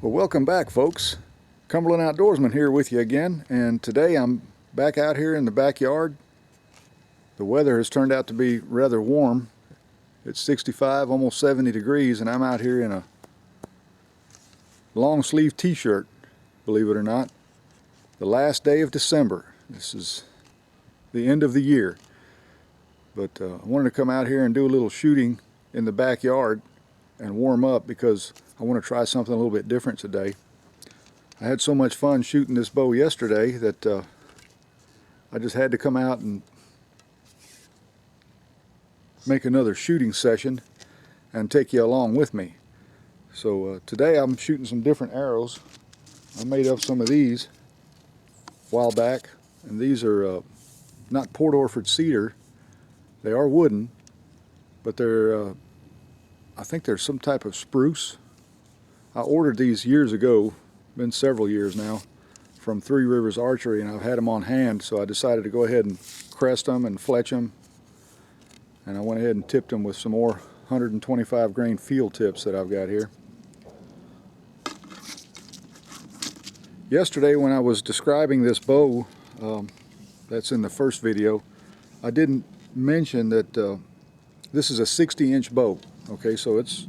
Well, welcome back, folks. Cumberland Outdoorsman here with you again, and today I'm back out here in the backyard. The weather has turned out to be rather warm. It's 65, almost 70 degrees, and I'm out here in a long sleeve t-shirt, believe it or not. The last day of December. This is the end of the year. But I wanted to come out here and do a little shooting in the backyard and warm up because I want to try something a little bit different today. I had so much fun shooting this bow yesterday that I just had to come out and make another shooting session and take you along with me. So today I'm shooting some different arrows. I made up some of these a while back, and these are not Port Orford cedar. They are wooden, but they're I think they're some type of spruce. I ordered these years ago, been several years now, from Three Rivers Archery, and I've had them on hand, so I decided to go ahead and crest them and fletch them. And I went ahead and tipped them with some more 125 grain field tips that I've got here. Yesterday when I was describing this bow, that's in the first video, I didn't mention that this is a 60-inch bow. Okay, so it's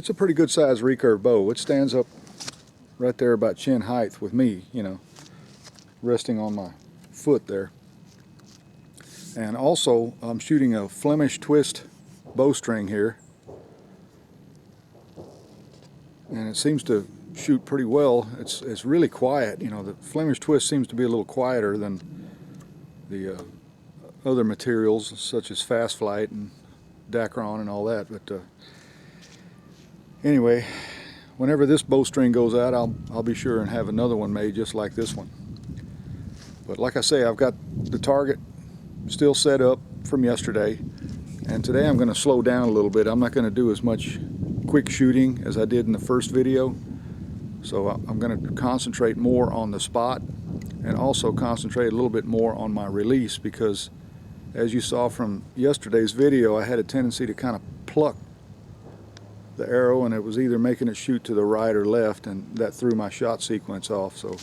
a pretty good size recurve bow. It stands up right there about chin height with me, you know, resting on my foot there. And also I'm shooting a Flemish twist bowstring here, and it seems to shoot pretty well. It's really quiet. You know, the Flemish twist seems to be a little quieter than the other materials such as Fast Flight and Dacron and all that. But anyway, whenever this bowstring goes out, I'll be sure and have another one made just like this one. But like I say, I've got the target still set up from yesterday, and today I'm going to slow down a little bit. I'm not going to do as much quick shooting as I did in the first video, so I'm going to concentrate more on the spot and also concentrate a little bit more on my release, because as you saw from yesterday's video, I had a tendency to kind of pluck the arrow, and it was either making it shoot to the right or left, and that threw my shot sequence off. So,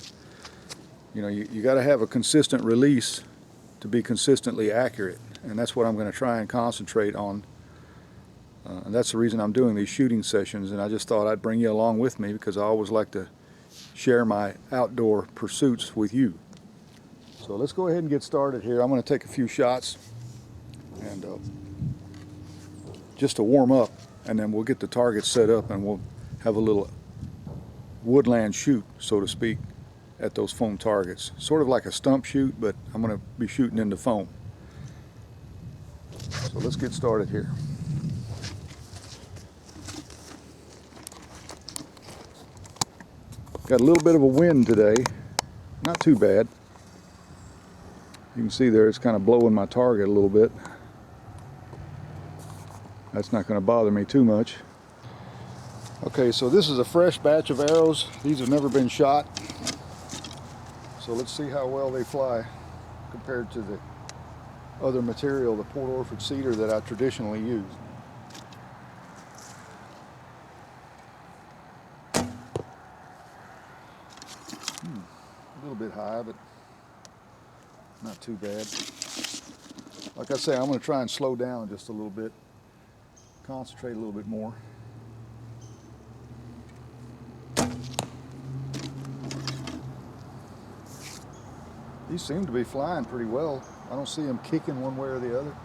you know, you got to have a consistent release to be consistently accurate, and that's what I'm going to try and concentrate on. And that's the reason I'm doing these shooting sessions, and I just thought I'd bring you along with me because I always like to share my outdoor pursuits with you. So let's go ahead and get started here. I'm going to take a few shots and just to warm up, and then we'll get the target set up and we'll have a little woodland shoot, so to speak, at those foam targets. Sort of like a stump shoot, but I'm going to be shooting into foam. So let's get started here. Got a little bit of a wind today, not too bad. You can see there it's kind of blowing my target a little bit. That's not going to bother me too much. Okay, so this is a fresh batch of arrows. These have never been shot. So let's see how well they fly compared to the other material, the Port Orford cedar that I traditionally use. A little bit high, but not too bad. Like I say, I'm going to try and slow down just a little bit, concentrate a little bit more. These seem to be flying pretty well. I don't see them kicking one way or the other.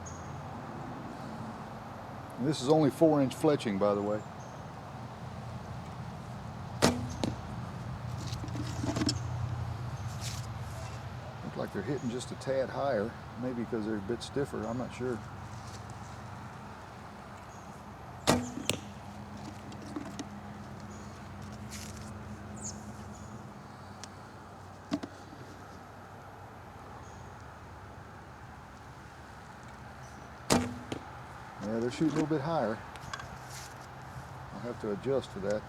And this is only 4-inch fletching, by the way. Look like they're hitting just a tad higher, maybe because they're a bit stiffer, I'm not sure. Yeah, they're shooting a little bit higher. I'll have to adjust for that.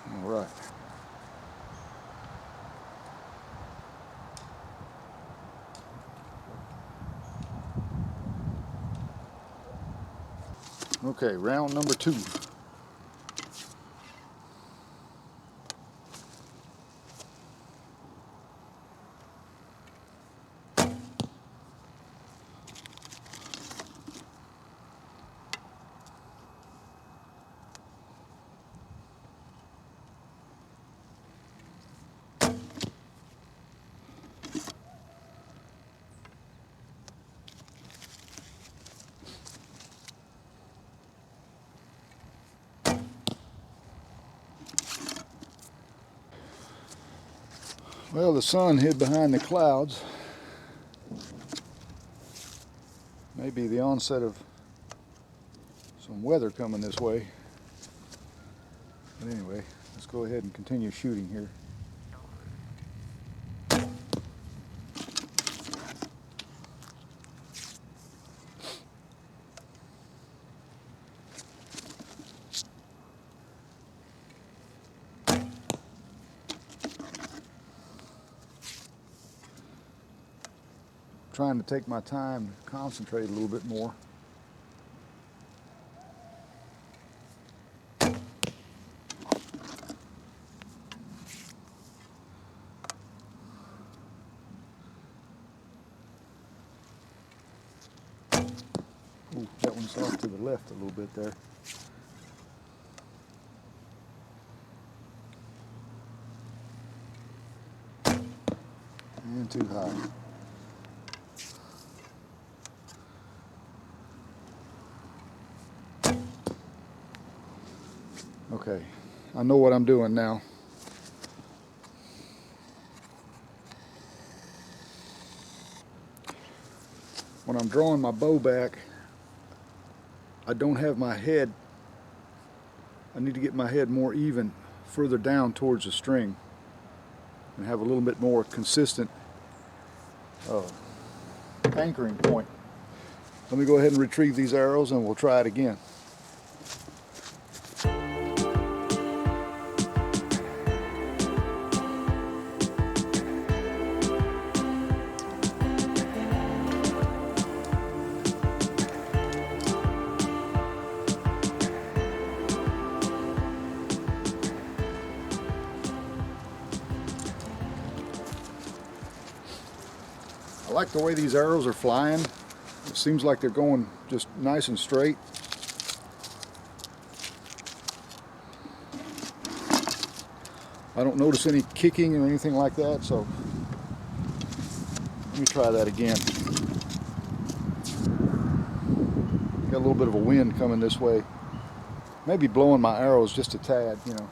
All right. Okay, round number 2. Well, the sun hid behind the clouds. Maybe the onset of some weather coming this way. But anyway, let's go ahead and continue shooting here. Trying to take my time to concentrate a little bit more. Ooh, that one's off to the left a little bit there. And too high. Okay, I know what I'm doing now. When I'm drawing my bow back, I don't have my head, I need to get my head more even further down towards the string and have a little bit more consistent anchoring point. Let me go ahead and retrieve these arrows and we'll try it again. I like the way these arrows are flying. It seems like they're going just nice and straight. I don't notice any kicking or anything like that, so let me try that again. Got a little bit of a wind coming this way. Maybe blowing my arrows just a tad, you know.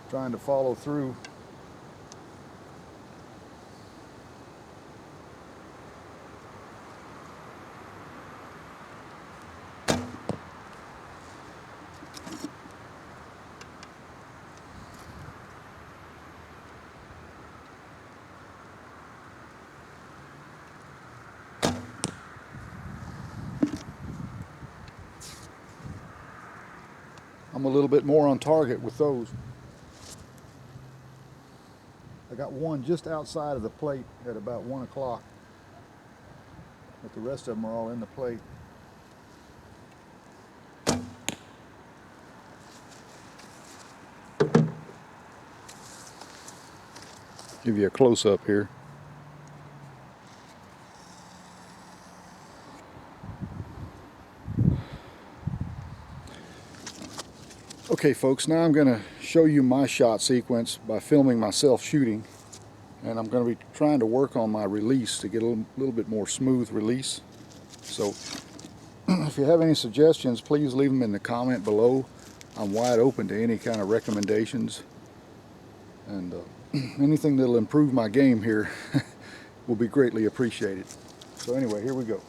Trying to follow through. I'm a little bit more on target with those. I got one just outside of the plate at about 1 o'clock, but the rest of them are all in the plate. Give you a close-up here. Okay folks, now I'm going to show you my shot sequence by filming myself shooting, and I'm going to be trying to work on my release to get a little bit more smooth release. So if you have any suggestions, please leave them in the comment below. I'm wide open to any kind of recommendations, and anything that'll improve my game here will be greatly appreciated. So anyway, here we go.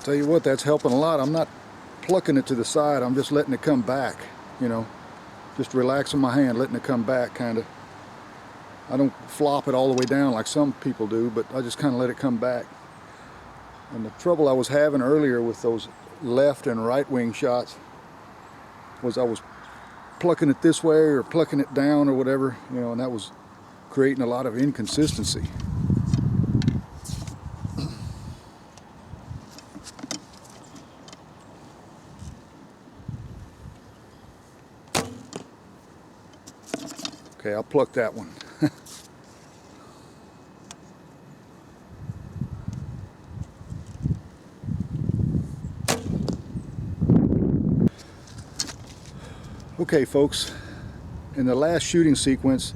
Tell you what, that's helping a lot. I'm not plucking it to the side, I'm just letting it come back, you know, just relaxing my hand, letting it come back, kind of. I don't flop it all the way down like some people do, but I just kind of let it come back. And the trouble I was having earlier with those left and right wing shots was I was plucking it this way or plucking it down or whatever, you know, and that was creating a lot of inconsistency. Okay, I'll pluck that one. Okay, folks, in the last shooting sequence,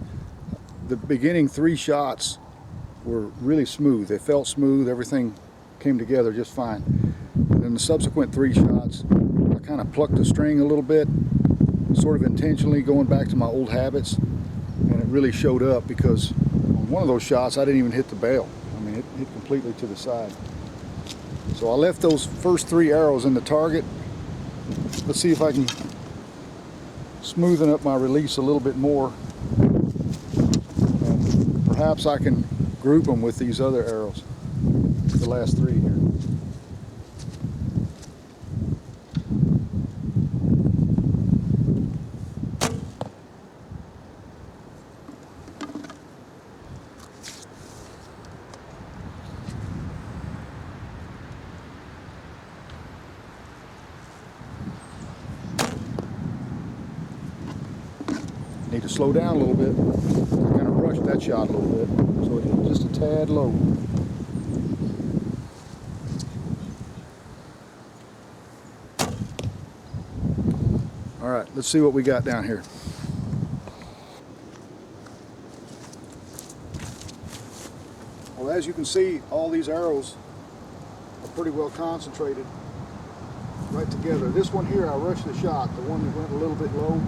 the beginning 3 shots were really smooth. They felt smooth, everything came together just fine. And in the subsequent 3 shots, I kind of plucked the string a little bit, sort of intentionally going back to my old habits, and it really showed up because on one of those shots I didn't even hit the bail. I mean, it hit completely to the side. So I left those first 3 arrows in the target. Let's see if I can smoothen up my release a little bit more, and perhaps I can group them with these other arrows, the last 3 here. Need to slow down a little bit. I kind of rushed that shot a little bit, so it hit just a tad low. All right, let's see what we got down here. Well, as you can see, all these arrows are pretty well concentrated right together. This one here, I rushed the shot, the one that went a little bit low.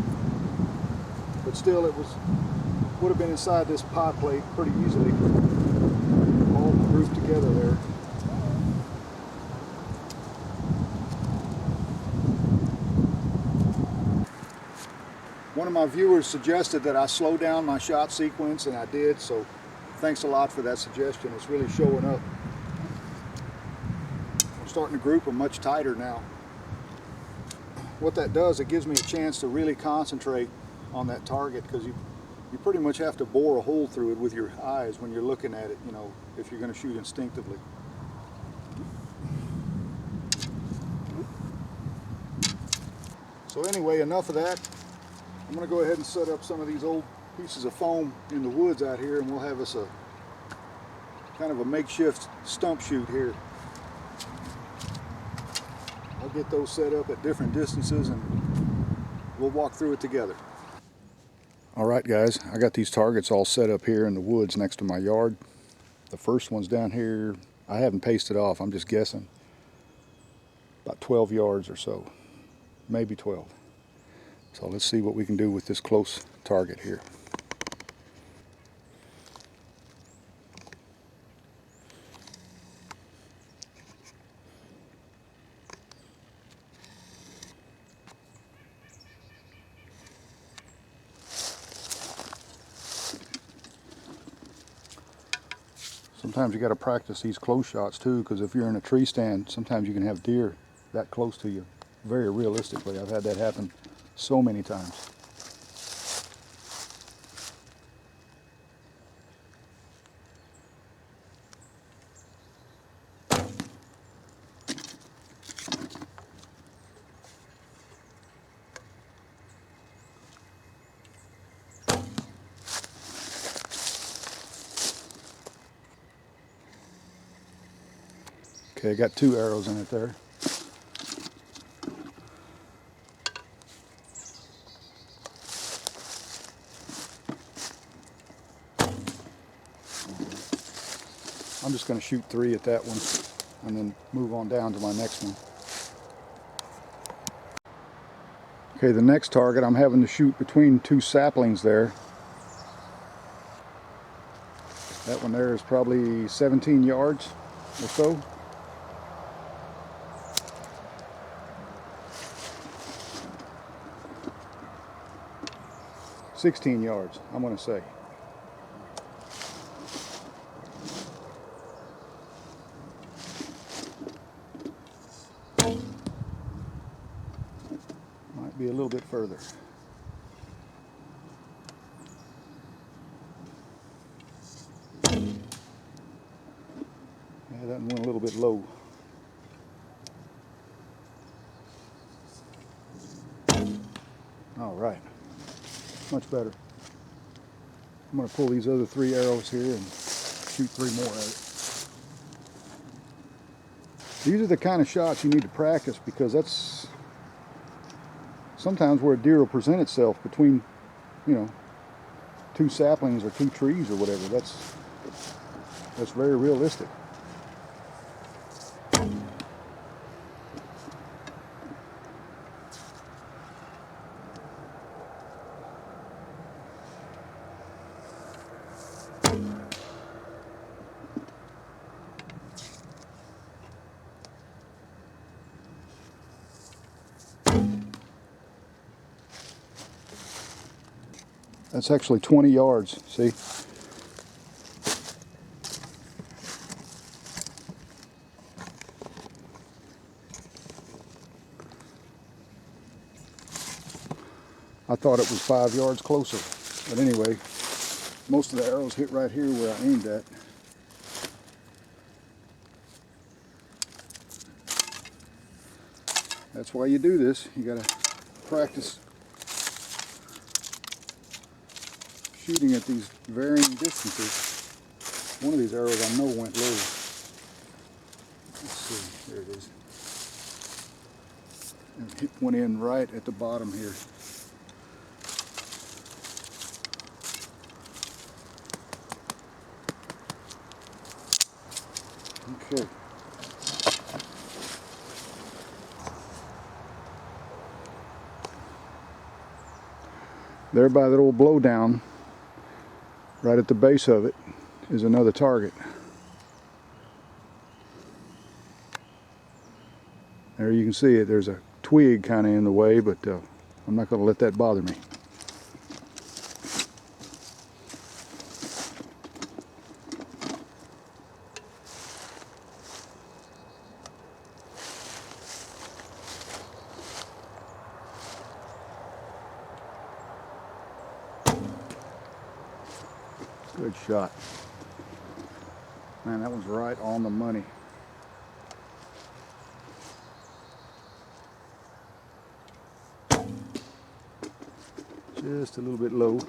But still, it would have been inside this pie plate pretty easily, all grouped together there. One of my viewers suggested that I slow down my shot sequence, and I did, so thanks a lot for that suggestion. It's really showing up. I'm starting to group them much tighter now. What that does, it gives me a chance to really concentrate on that target, because you pretty much have to bore a hole through it with your eyes when you're looking at it, you know, if you're going to shoot instinctively. So anyway, enough of that. I'm going to go ahead and set up some of these old pieces of foam in the woods out here, and we'll have us a kind of a makeshift stump shoot here. I'll get those set up at different distances and we'll walk through it together. Alright guys, I got these targets all set up here in the woods next to my yard. The first one's down here. I haven't pasted off, I'm just guessing. About 12 yards or so, maybe 12. So let's see what we can do with this close target here. Sometimes you got to practice these close shots too, because if you're in a tree stand, sometimes you can have deer that close to you. Very realistically, I've had that happen so many times. Okay, I got 2 arrows in it there. I'm just going to shoot 3 at that one and then move on down to my next one. Okay, the next target I'm having to shoot between 2 saplings there. That one there is probably 17 yards or so. 16 yards, I'm going to say. Might be a little bit further. Yeah, that one went a little bit low. All right, much better. I'm going to pull these other 3 arrows here and shoot 3 more at it. These are the kind of shots you need to practice, because that's sometimes where a deer will present itself between, you know, 2 saplings or 2 trees or whatever. That's very realistic. That's actually 20 yards, see? I thought it was 5 yards closer, but anyway, most of the arrows hit right here where I aimed at. That's why you do this. You gotta practice shooting at these varying distances. One of these arrows I know went low. Let's see, there it is. And it went in right at the bottom here. Okay. There by that old blowdown, right at the base of it, is another target. There you can see it. There's a twig kind of in the way, but I'm not going to let that bother me. Good shot. Man, that was right on the money. Just a little bit low.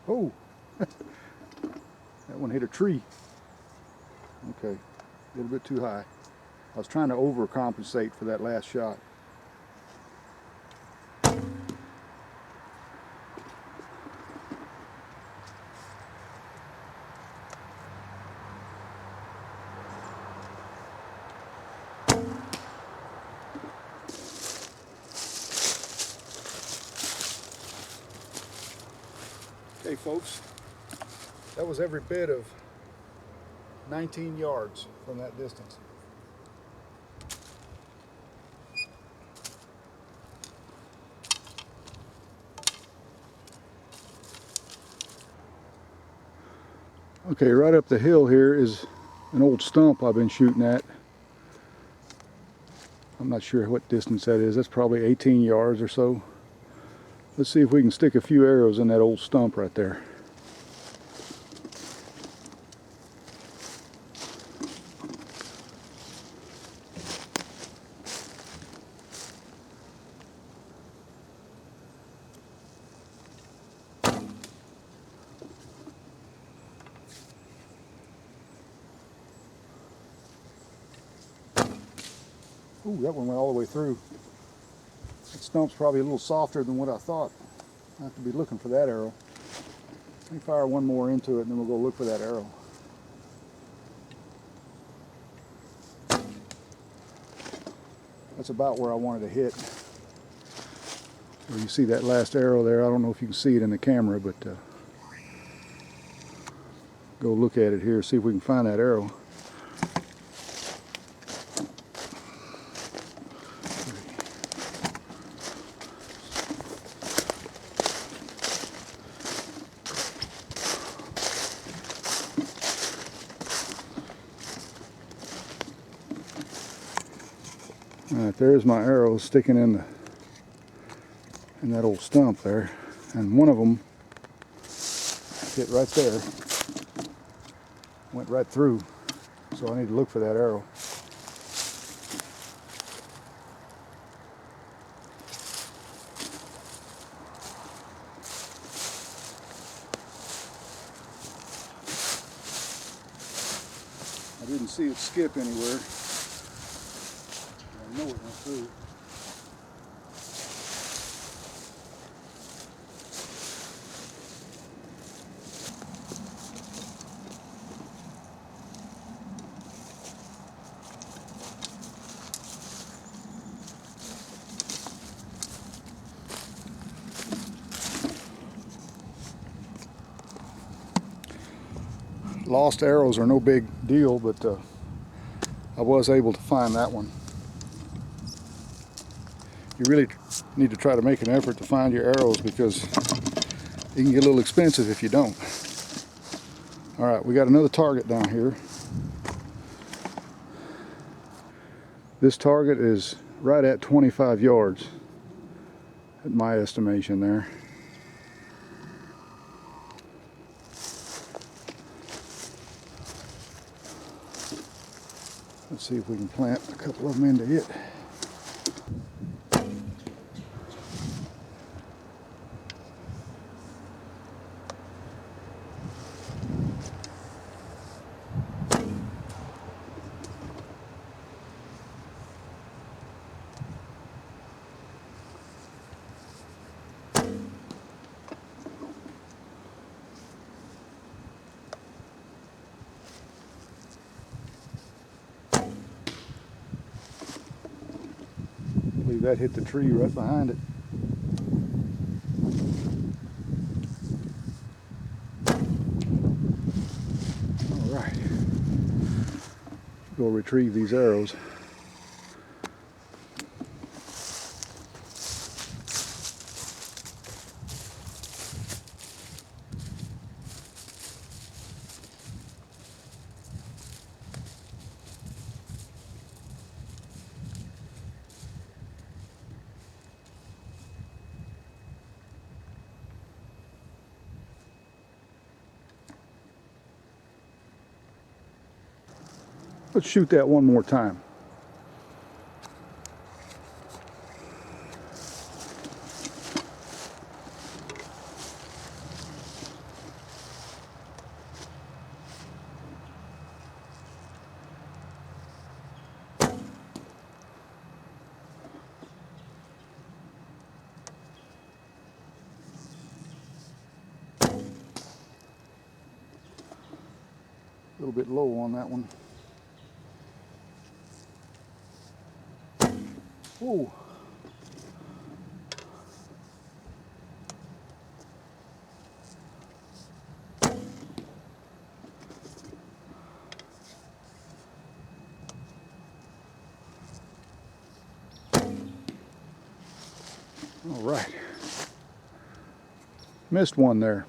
Oh, that one hit a tree. Okay, a little bit too high. I was trying to overcompensate for that last shot. Okay, folks, that was every bit of 19 yards from that distance. Okay, right up the hill here is an old stump I've been shooting at. I'm not sure what distance that is. That's probably 18 yards or so. Let's see if we can stick a few arrows in that old stump right there. Ooh, that one went all the way through. That stump's probably a little softer than what I thought. I have to be looking for that arrow. Let me fire one more into it and then we'll go look for that arrow. That's about where I wanted to hit. Where you see that last arrow there, I don't know if you can see it in the camera, but go go look at it here, see if we can find that arrow. Alright, there's my arrow sticking in that old stump there, and one of them hit right there, went right through, so I need to look for that arrow. I didn't see it skip anywhere. I know it went through. Lost arrows are no big deal, but I was able to find that one. You really need to try to make an effort to find your arrows, because it can get a little expensive if you don't. Alright, we got another target down here. This target is right at 25 yards at my estimation there. Let's see if we can plant a couple of them into it. I believe that hit the tree right behind it. All right, go retrieve these arrows. Let's shoot that one more time. A little bit low on that one. Ooh. All right. Missed one there.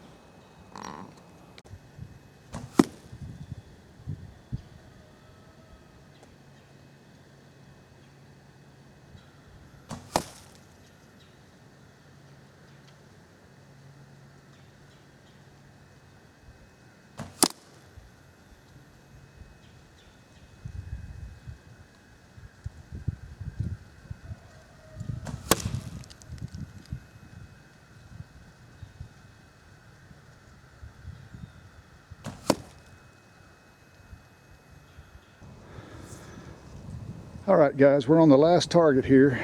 All right, guys, we're on the last target here.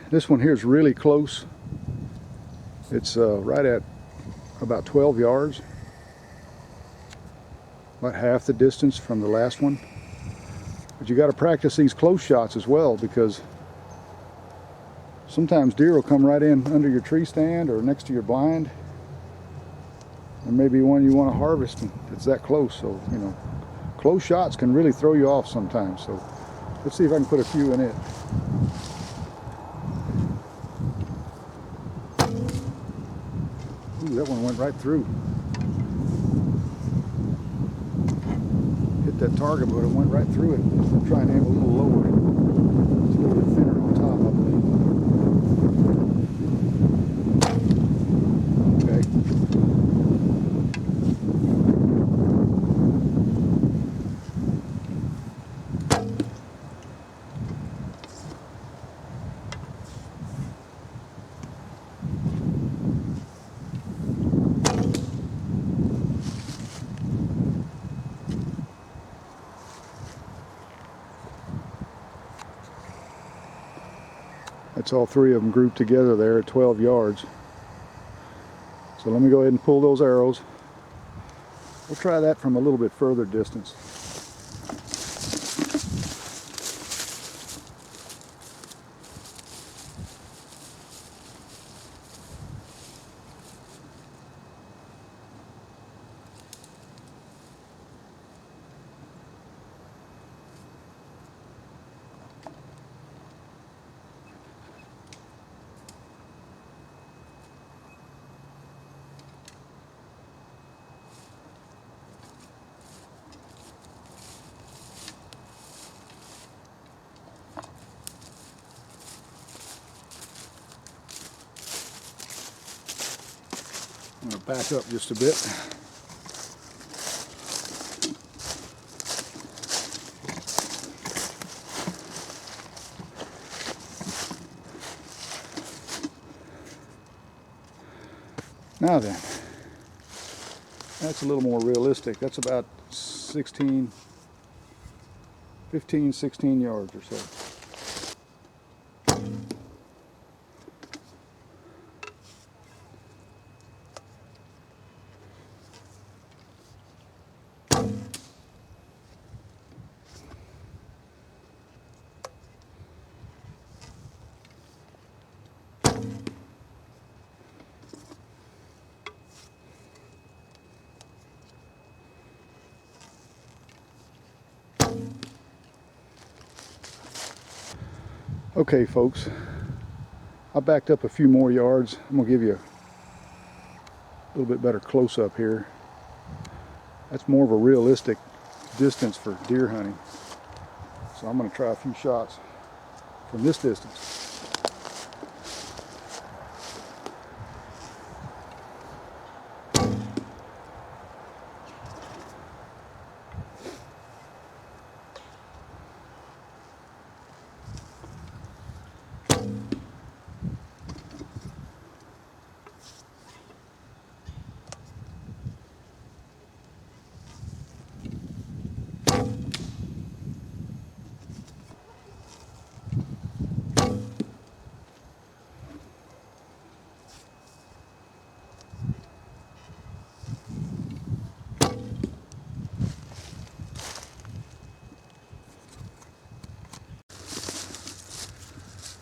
This one here is really close. It's right at about 12 yards, about half the distance from the last one. But you got to practice these close shots as well, because sometimes deer will come right in under your tree stand or next to your blind. There may be one you want to harvest and it's that close, so you know, close shots can really throw you off sometimes. So let's see if I can put a few in it. Ooh, that one went right through. Hit that target, but it went right through it. I'm trying to aim a little lower. It's a little bit thinner on top, I believe. Okay. That's all three of them grouped together there at 12 yards. So let me go ahead and pull those arrows. We'll try that from a little bit further distance. I'm going to back up just a bit. Now then, that's a little more realistic. That's about 15, 16 yards or so. Okay folks, I backed up a few more yards. I'm going to give you a little bit better close-up here. That's more of a realistic distance for deer hunting. So I'm going to try a few shots from this distance.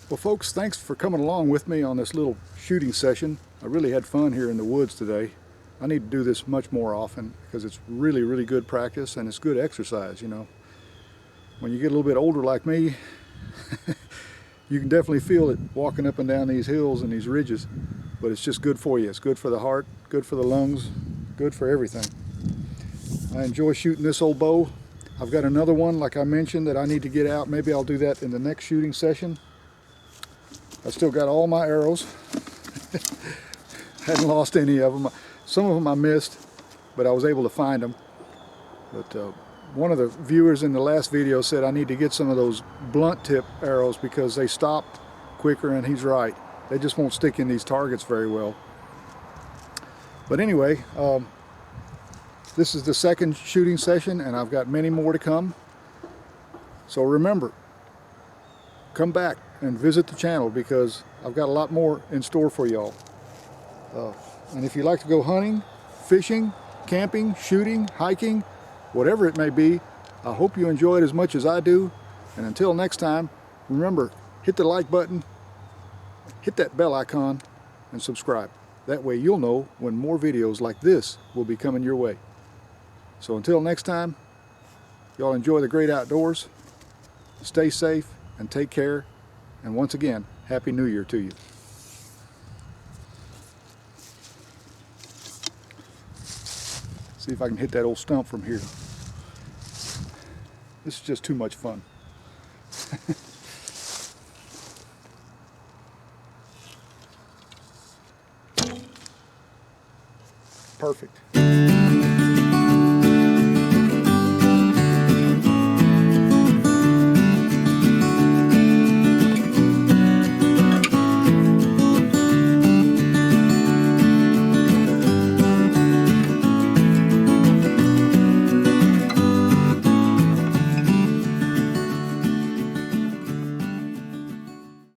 Well folks, thanks for coming along with me on this little shooting session. I really had fun here in the woods today. I need to do this much more often because it's really, really good practice and it's good exercise, you know. When you get a little bit older like me, you can definitely feel it walking up and down these hills and these ridges, but it's just good for you. It's good for the heart, good for the lungs, good for everything. I enjoy shooting this old bow. I've got another one, like I mentioned, that I need to get out. Maybe I'll do that in the next shooting session. I still got all my arrows. Hadn't lost any of them. Some of them I missed, but I was able to find them. But one of the viewers in the last video said I need to get some of those blunt tip arrows because they stop quicker, and he's right. They just won't stick in these targets very well. But anyway, this is the second shooting session and I've got many more to come. So remember, come back and visit the channel because I've got a lot more in store for y'all. And if you like to go hunting, fishing, camping, shooting, hiking, whatever it may be, I hope you enjoy it as much as I do. And until next time, remember, hit the like button, hit that bell icon, and subscribe. That way you'll know when more videos like this will be coming your way. So until next time, y'all enjoy the great outdoors, stay safe, and take care. And once again, Happy New Year to you. See if I can hit that old stump from here. This is just too much fun. Perfect.